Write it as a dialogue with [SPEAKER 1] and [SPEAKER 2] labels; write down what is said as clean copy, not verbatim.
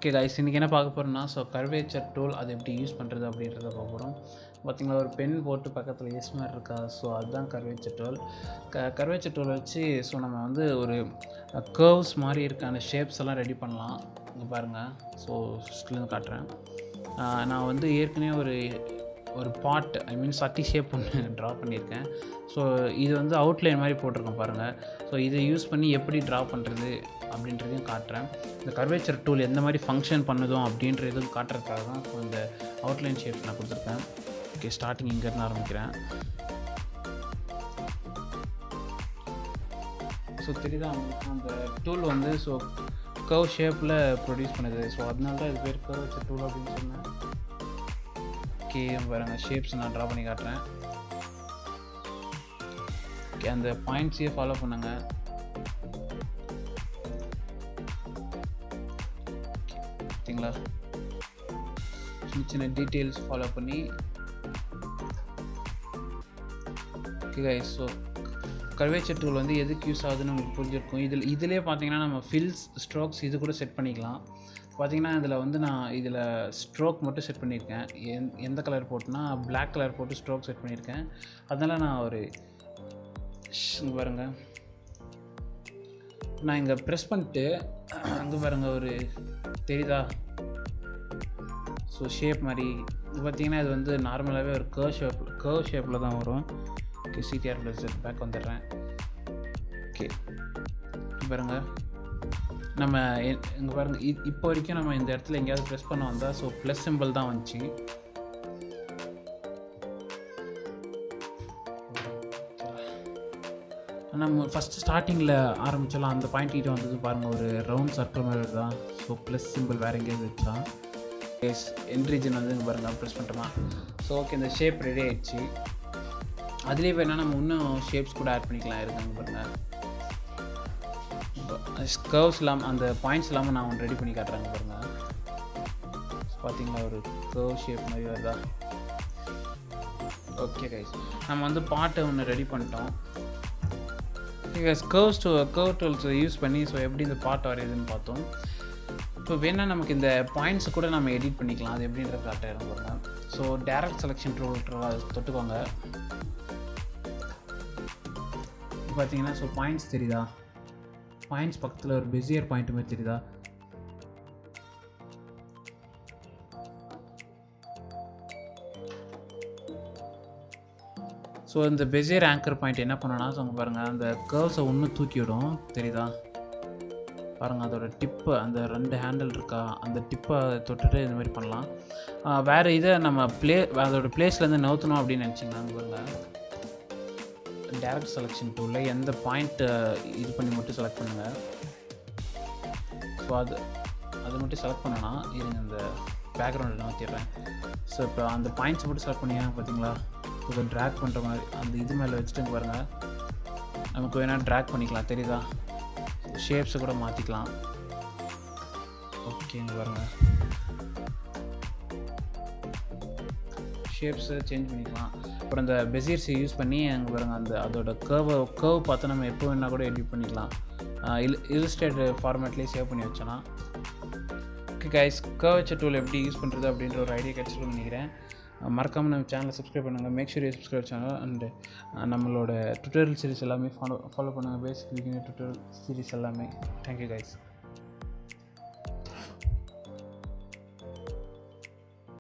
[SPEAKER 1] Okay guys, இன்றைக்கி என்ன பார்க்க போகிறோம்னா கர்வேச்சர் டூல் அது எப்படி யூஸ் பண்ணுறது அப்படின்றத பார்க்க போகிறோம். பார்த்திங்களா, ஒரு பென் போட்டு பக்கத்தில் எஸ் மாதிரி இருக்கா. ஸோ அதுதான் கர்வேச்சர் டூல். கர்வேச்சர் டூல் வச்சு நம்ம வந்து ஒரு கர்வ்ஸ் மாதிரி இருக்கான ஷேப்ஸ் எல்லாம் ரெடி பண்ணலாம். இங்கே பாருங்கள். ஸோ ஃபஸ்ட்லேருந்து காட்டுறேன். நான் வந்து ஏற்கனவே ஒரு பாட் சட்டி ஷேப் ஒன்று ட்ரா பண்ணியிருக்கேன். ஸோ இது வந்து அவுட்லைன் மாதிரி போட்டிருக்கேன் பாருங்கள். ஸோ இதை யூஸ் பண்ணி எப்படி ட்ரா பண்ணுறது அப்படின்றதையும் காட்டுறேன். இந்த கர்வேச்சர் டூல் எந்த மாதிரி ஃபங்க்ஷன் பண்ணுதோ அப்படின்றதும் காட்டுறதுக்காக தான் ஸோ இந்த அவுட்லைன் ஷேப் நான் கொடுத்துருக்கேன். ஓகே, ஸ்டார்டிங் இங்கேருந்து ஆரம்பிக்கிறேன். ஸோ தெரியுதா அந்த டூல் வந்து ஸோ கர்வ் ஷேப்பில் ப்ரொடியூஸ் பண்ணுது. ஸோ அதனால தான் இது பேர் கர்வேச்சர் டூல் அப்படின்னு சொன்னேன். ஓகே பாருங்கள், ஷேப்ஸ் நான் ட்ரா பண்ணி காட்டுறேன். ஓகே, அந்த பாயிண்ட்ஸையே ஃபாலோ பண்ணுங்க. பார்த்தீங்களா, சின்ன சின்ன டீட்டெயில்ஸ் ஃபாலோ பண்ணி. Okay guys, so curvature tool வந்து எதுக்கு யூஸ் ஆகுதுன்னு உங்களுக்கு புரிஞ்சிருக்கும். இதிலே பார்த்தீங்கன்னா நம்ம ஃபில்ஸ், ஸ்ட்ரோக்ஸ் இது கூட செட் பண்ணிக்கலாம். பார்த்திங்கன்னா இதில் வந்து நான் இதில் ஸ்ட்ரோக் மட்டும் செட் பண்ணியிருக்கேன். எந்த கலர் போட்டுனா பிளாக் கலர் போட்டு ஸ்ட்ரோக் செட் பண்ணியிருக்கேன். அதனால் நான் ஒரு இங்கே பாருங்கள், நான் இங்கே ப்ரெஸ் பண்ணிட்டு அங்கே பாருங்கள் ஒரு தெரியுதா. ஸோ ஷேப் மாதிரி பார்த்திங்கன்னா இது வந்து நார்மலாகவே ஒரு கர்வ் ஷேப்பில் தான் வரும். ஓகே, சிடிஆர் ப்ளஸ் பேக் வந்துடுறேன். ஓகே பாருங்கள், நம்ம இங்கே பாருங்கள், இப்போ வரைக்கும் நம்ம இந்த இடத்துல எங்கேயாவது ப்ரெஸ் பண்ண வந்தால் ஸோ ப்ளஸ் சிம்பிள் தான் வந்துச்சு. நம்ம ஃபஸ்ட்டு ஸ்டார்டிங்கில் ஆரம்பிச்சலாம் அந்த பாயிண்ட் கிட்ட வந்தது பாருங்கள், ஒரு ரவுண்ட் சர்க்கிள் மாதிரி தான். ஸோ ப்ளஸ் சிம்பிள் வேறு எங்கேயாவது வச்சா எஸ் எண்ட் ரீஜன் வந்து இங்கே பாருங்கள் ப்ரெஸ் பண்ணுறோமா. ஸோ ஓகே, இந்த ஷேப் ரெடி ஆகிடுச்சு. அதுலேயே வேணால் நம்ம இன்னும் ஷேப்ஸ் கூட ஆட் பண்ணிக்கலாம். இருக்குங்க பாருங்கள், கர்வ்ஸ் இல்லாமல் அந்த பாயிண்ட்ஸ் இல்லாமல் நான் ஒன்று ரெடி பண்ணி காட்டுறாங்க பாருங்கள். பார்த்தீங்களா, ஒரு கர்வ் ஷேப் மாதிரி வருதா. ஓகே கைஸ், நம்ம வந்து பாட்டை ஒன்று ரெடி பண்ணிட்டோம். Okay guys, curve tools use பண்ணி ஸோ எப்படி இந்த பாட் வரையுதுன்னு பார்த்தோம். இப்போ வேணால் நமக்கு இந்த பாயிண்ட்ஸை கூட நம்ம எடிட் பண்ணிக்கலாம். அது எப்படின்றத காட்டுறேன் பாருங்கள். ஸோ டைரக்ட் செலெக்ஷன் டூல் தொட்டுக்கோங்க. பார்த்தீங்கன்னா ஸோ பாயிண்ட்ஸ் தெரியுதா, பாயிண்ட்ஸ் பக்கத்தில் ஒரு பெசியர் பாயிண்ட் மாதிரி தெரியுதா. ஸோ இந்த பெசியர் ஆங்கர் பாயிண்ட் என்ன பண்ணோன்னா ஸோ அங்கே பாருங்கள், அந்த கர்வ்ஸை இன்னும் தூக்கிவிடும் தெரியுதா. பாருங்கள், அதோட டிப்பு அந்த 2 ஹேண்டில் இருக்கா, அந்த டிப்பை தொட்டுட்டு இது மாதிரி பண்ணலாம். வேறு இதை நம்ம அதோட பிளேஸ்லேருந்து நவுத்தணும் அப்படின்னு நினச்சிங்கன்னா அங்கே பாருங்கள், டைரக்ட் செலெக்ஷன் டூலில் எந்த பாயிண்ட் இது பண்ணி மட்டும் செலக்ட் பண்ணுங்கள். ஸோ அது மட்டும் செலக்ட் பண்ணோன்னா இருங்க, இந்த பேக்ரவுண்டில் மாற்றிடுறேன். ஸோ இப்போ அந்த பாயிண்ட்ஸ் மட்டும் செலக்ட் பண்ணிங்கன்னா பார்த்தீங்களா, இப்போ ட்ராக் பண்ணுற மாதிரி அந்த இது மேலே வச்சுட்டு பாருங்கள், நமக்கு வேணால் ட்ராக் பண்ணிக்கலாம் தெரியுதா. ஷேப்ஸை கூட மாற்றிக்கலாம். ஓகே, இங்கே பாருங்கள், ஷேப்ஸை சேஞ்ச் பண்ணிக்கலாம். அப்புறம் இந்த பெசியர்ஸை யூஸ் பண்ணி அங்கே பாருங்கள், அதோட கர்வ் பார்த்து நம்ம எப்போ வேணால் கூட எடிட் பண்ணிக்கலாம். இல்லுஸ்ட்ரேட்டர் ஃபார்மேட்லேயே சேவ் பண்ணி வச்சோன்னா. ஓகே கைஸ், கர்வேச்சர் டூல் எப்படி யூஸ் பண்ணுறது அப்படின்ற ஒரு ஐடியா கிடச்சிருக்குன்னு நினைக்கிறேன். மறக்காமல் நம்ம சேனலை சப்ஸ்கிரைப் பண்ணுங்கள். Make sure you subscribe channel. And நம்மளோட டுட்டோரியல் சீரிஸ் எல்லாமே ஃபாலோ பண்ணுங்கள். பேசிக் பிகினர் டுட்டோரியல் சீரிஸ் எல்லாமே. Thank you guys.